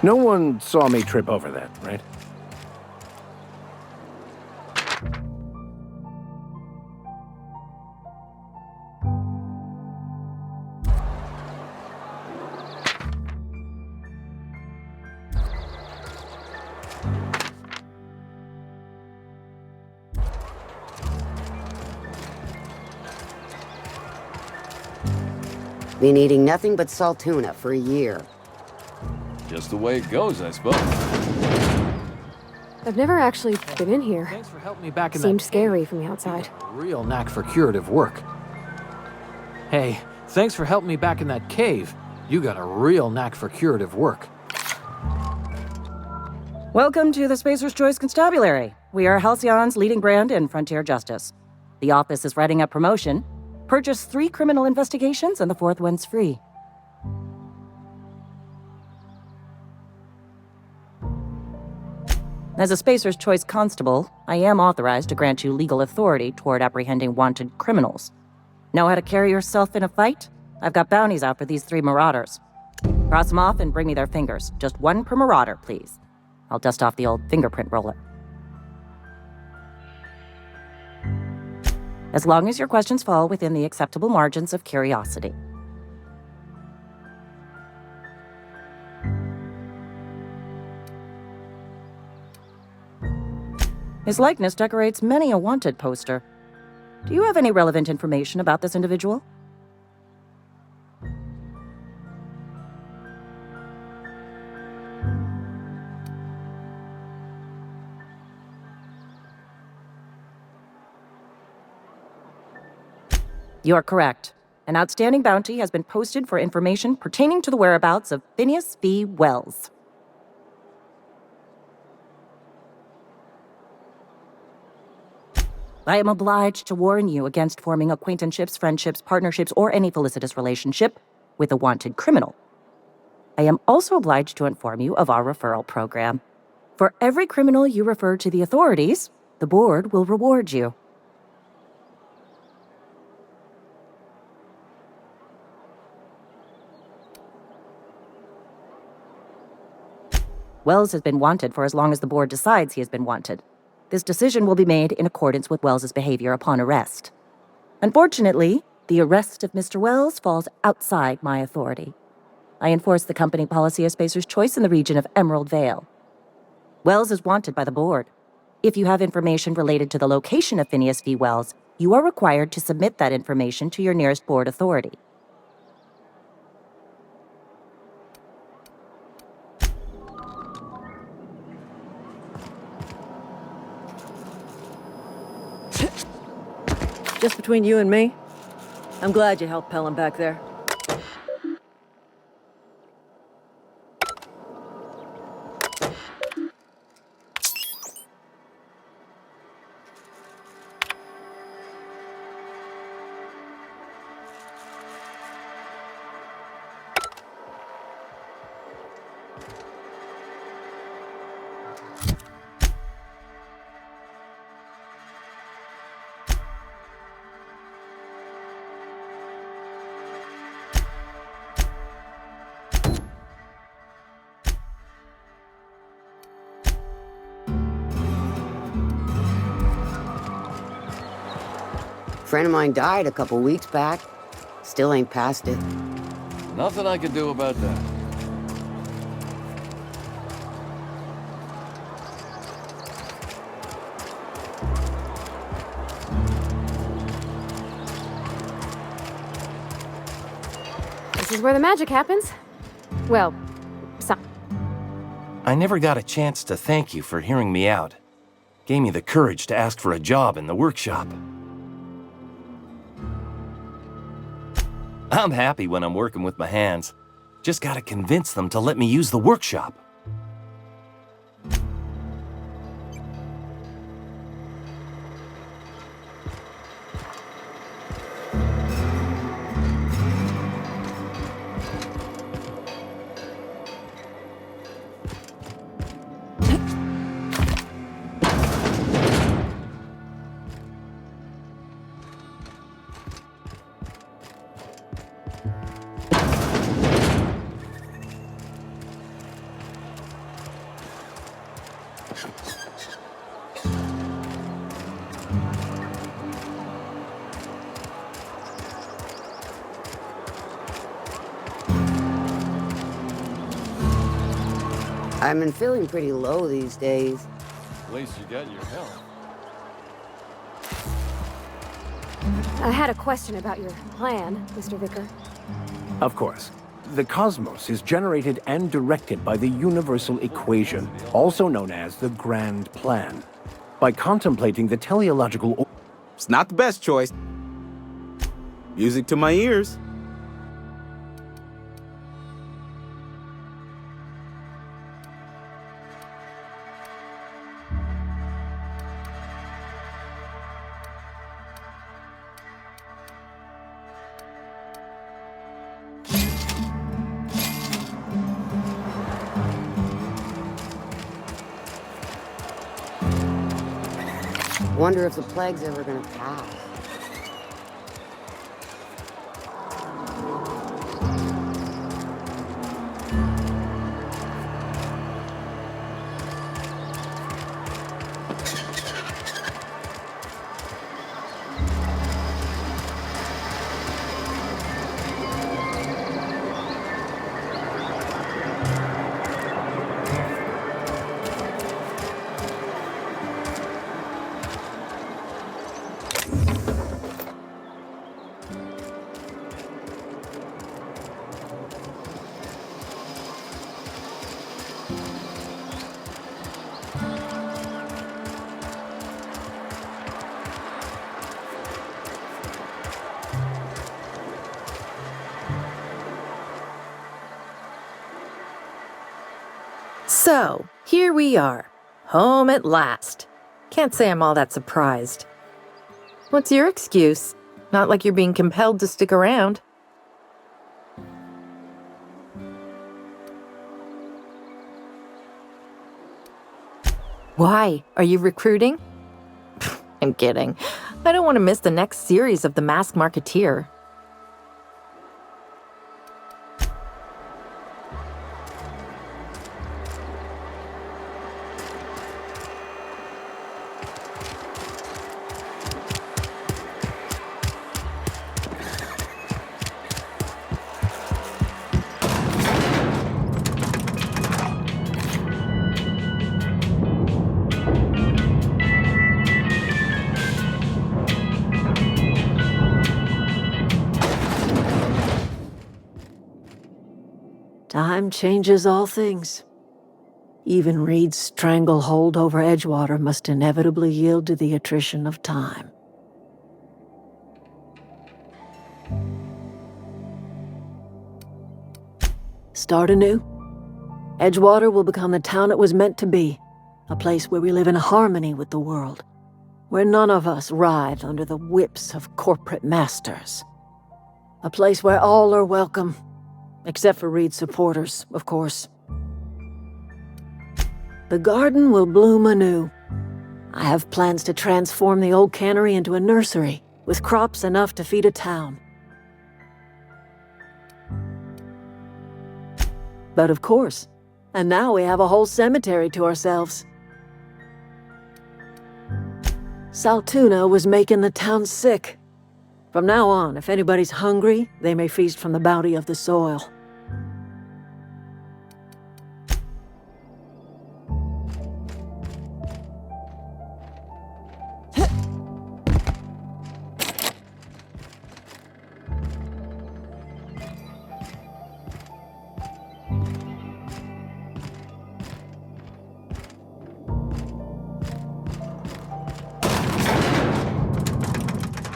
No one saw me trip over that, right? Been eating nothing but salt tuna for a year. Just the way it goes, I suppose. I've never actually been in here. Thanks for helping me back in Seemed that scary cave. from the outside. Real knack for curative work. Hey, thanks for helping me back in that cave. You got a real knack for curative work. Welcome to the Spacer's Choice Constabulary. We are Halcyon's leading brand in frontier justice. The office is writing up promotion. Purchase 3 criminal investigations and the 4th one's free. As a Spacer's Choice Constable, I am authorized to grant you legal authority toward apprehending wanted criminals. Know how to carry yourself in a fight? I've got bounties out for these 3 marauders. Cross them off and bring me their fingers. Just 1 per marauder, please. I'll dust off the old fingerprint roller. As long as your questions fall within the acceptable margins of curiosity. His likeness decorates many a wanted poster. Do you have any relevant information about this individual? You are correct. An outstanding bounty has been posted for information pertaining to the whereabouts of Phineas V. Wells. I am obliged to warn you against forming acquaintanceships, friendships, partnerships, or any felicitous relationship with a wanted criminal. I am also obliged to inform you of our referral program. For every criminal you refer to the authorities, the board will reward you. Wells has been wanted for as long as the board decides he has been wanted. This decision will be made in accordance with Wells's behavior upon arrest. Unfortunately, the arrest of Mr. Wells falls outside my authority. I enforce the company policy of Spacer's Choice in the region of Emerald Vale. Wells is wanted by the board. If you have information related to the location of Phineas V. Wells, you are required to submit that information to your nearest board authority. Just between you and me, I'm glad you helped Pelham back there. Friend of mine died a couple weeks back. Still ain't past it. Nothing I can do about that. This is where the magic happens. Well, some. I never got a chance to thank you for hearing me out. Gave me the courage to ask for a job in the workshop. I'm happy when I'm working with my hands. Just gotta convince them to let me use the workshop. I've been feeling pretty low these days. At least you got your health. I had a question about your plan, Mr. Vicar. Of course. The cosmos is generated and directed by the universal equation, also known as the Grand Plan. By contemplating the teleological... It's not the best choice. Music to my ears. Wonder if the plague's ever gonna pass. So, here we are. Home at last. Can't say I'm all that surprised. What's your excuse? Not like you're being compelled to stick around. Why? Are you recruiting? I'm kidding. I don't want to miss the next series of The Masked Marketeer. Time changes all things. Even Reed's stranglehold over Edgewater must inevitably yield to the attrition of time. Start anew. Edgewater will become the town it was meant to be, a place where we live in harmony with the world, where none of us writhe under the whips of corporate masters. A place where all are welcome, except for Reed's supporters, of course. The garden will bloom anew. I have plans to transform the old cannery into a nursery, with crops enough to feed a town. But of course, and now we have a whole cemetery to ourselves. Saltuna was making the town sick. From now on, if anybody's hungry, they may feast from the bounty of the soil.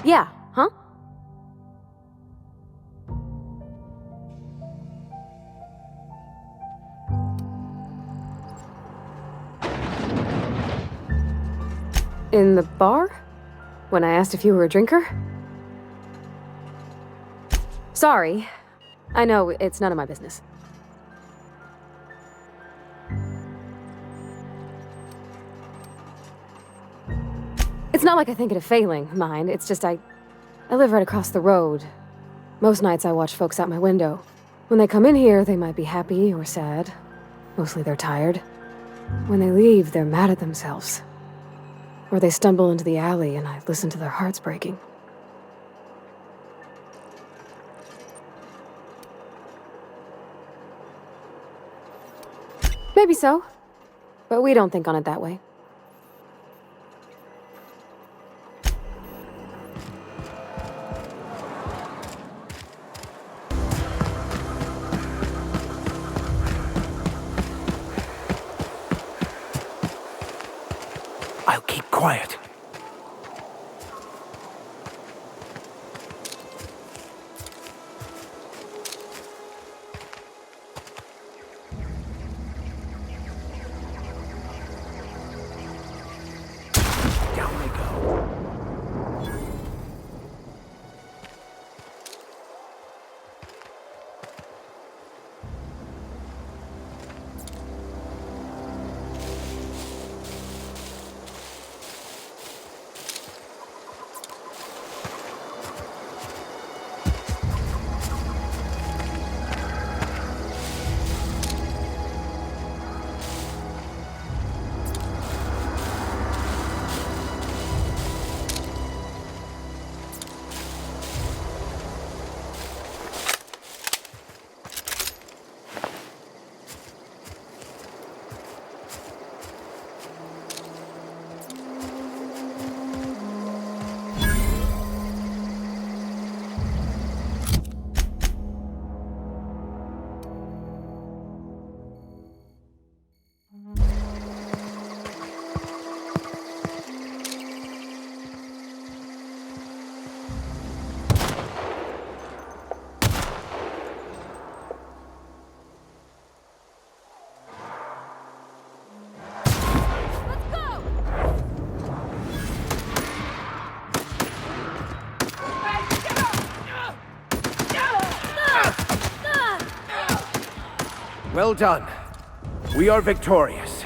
Yeah, huh? In the bar? When I asked if you were a drinker? Sorry. I know, it's none of my business. It's not like I think it a failing, mind. It's just I live right across the road. Most nights I watch folks out my window. When they come in here, they might be happy or sad. Mostly they're tired. When they leave, they're mad at themselves. Or they stumble into the alley and I listen to their hearts breaking. Maybe so, but we don't think on it that way. I'll keep quiet. Down they go. Well done. We are victorious.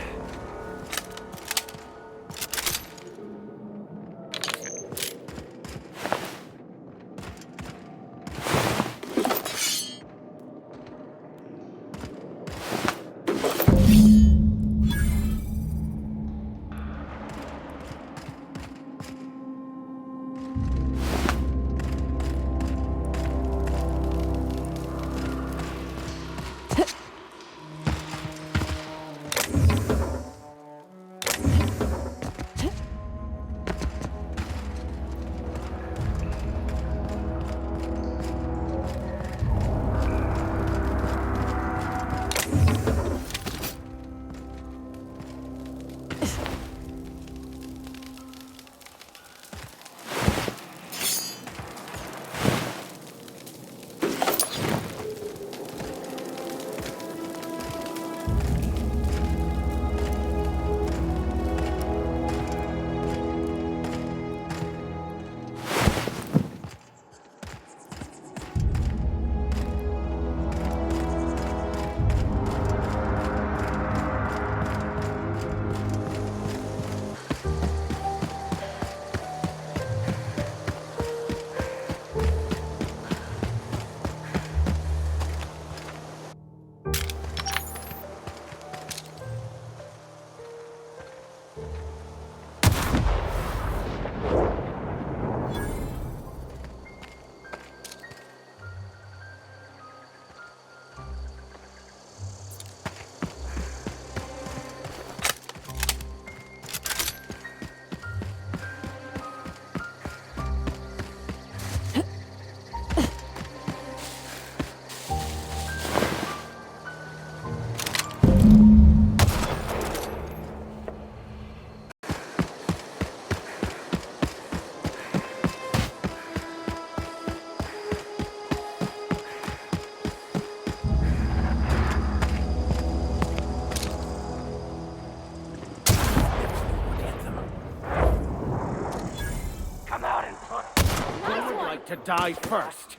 To die first.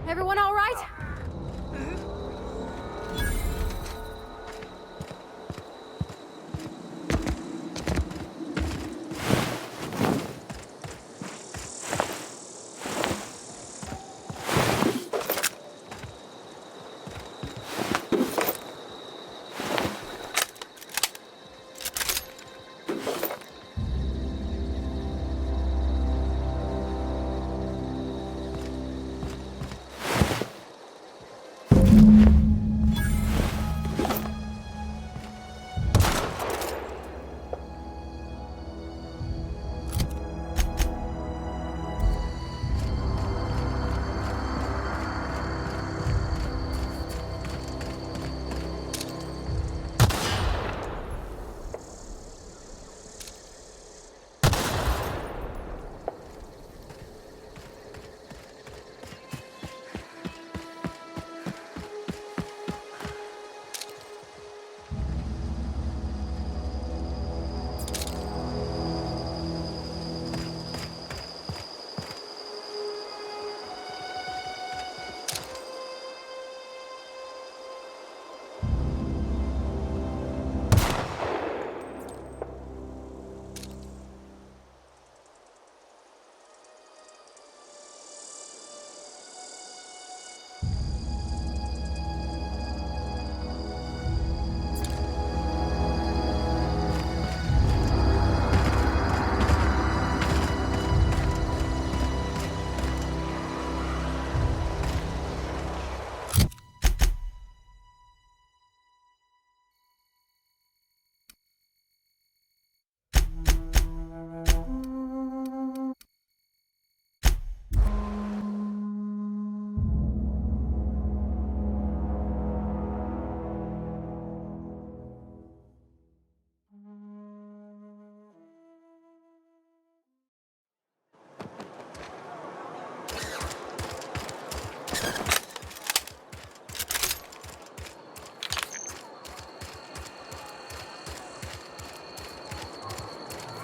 Everyone all right?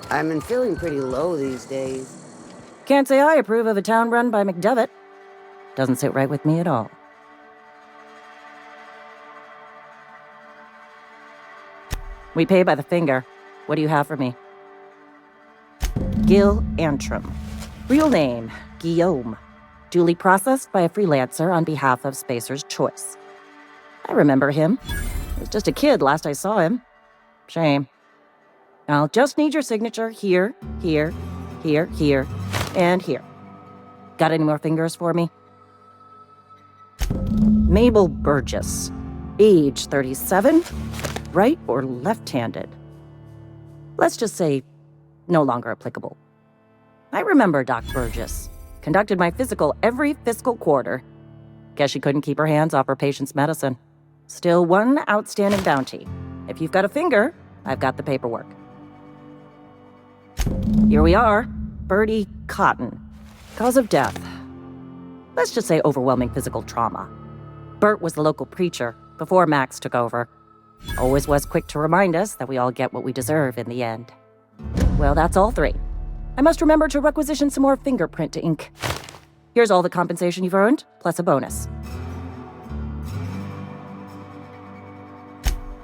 I've been feeling pretty low these days. Can't say I approve of a town run by McDevitt. Doesn't sit right with me at all. We pay by the finger. What do you have for me? Gil Antrim. Real name, Guillaume. Duly processed by a freelancer on behalf of Spacer's Choice. I remember him. He was just a kid last I saw him. Shame. I'll just need your signature here, here, here, here, and here. Got any more fingers for me? Mabel Burgess. Age 37. Right or left-handed? Let's just say no longer applicable. I remember Doc Burgess. Conducted my physical every fiscal quarter. Guess she couldn't keep her hands off her patient's medicine. Still one outstanding bounty. If you've got a finger, I've got the paperwork. Here we are. Bertie Cotton. Cause of death. Let's just say overwhelming physical trauma. Bert was the local preacher before Max took over. Always was quick to remind us that we all get what we deserve in the end. Well, that's all three. I must remember to requisition some more fingerprint ink. Here's all the compensation you've earned, plus a bonus.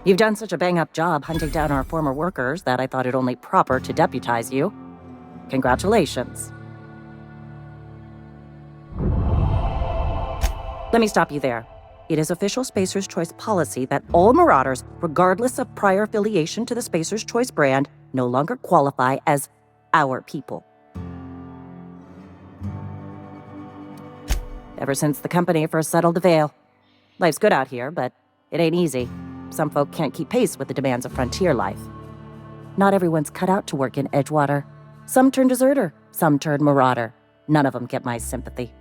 You've done such a bang-up job hunting down our former workers that I thought it only proper to deputize you. Congratulations. Let me stop you there. It is official Spacer's Choice policy that all Marauders, regardless of prior affiliation to the Spacer's Choice brand, no longer qualify as our people. Ever since the company first settled the Vale. Life's good out here, but it ain't easy. Some folk can't keep pace with the demands of frontier life. Not everyone's cut out to work in Edgewater. Some turn deserter, some turn marauder. None of them get my sympathy.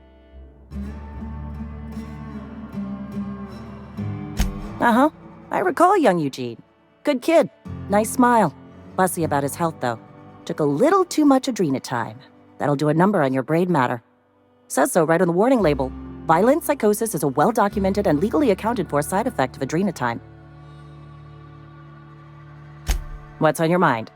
Uh-huh. I recall young Eugene. Good kid. Nice smile. Fussy about his health, though. Took a little too much adrenatime. That'll do a number on your brain matter. Says so right on the warning label. Violent psychosis is a well-documented and legally accounted for side effect of adrenatime. What's on your mind?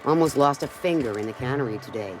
Almost lost a finger in the cannery today.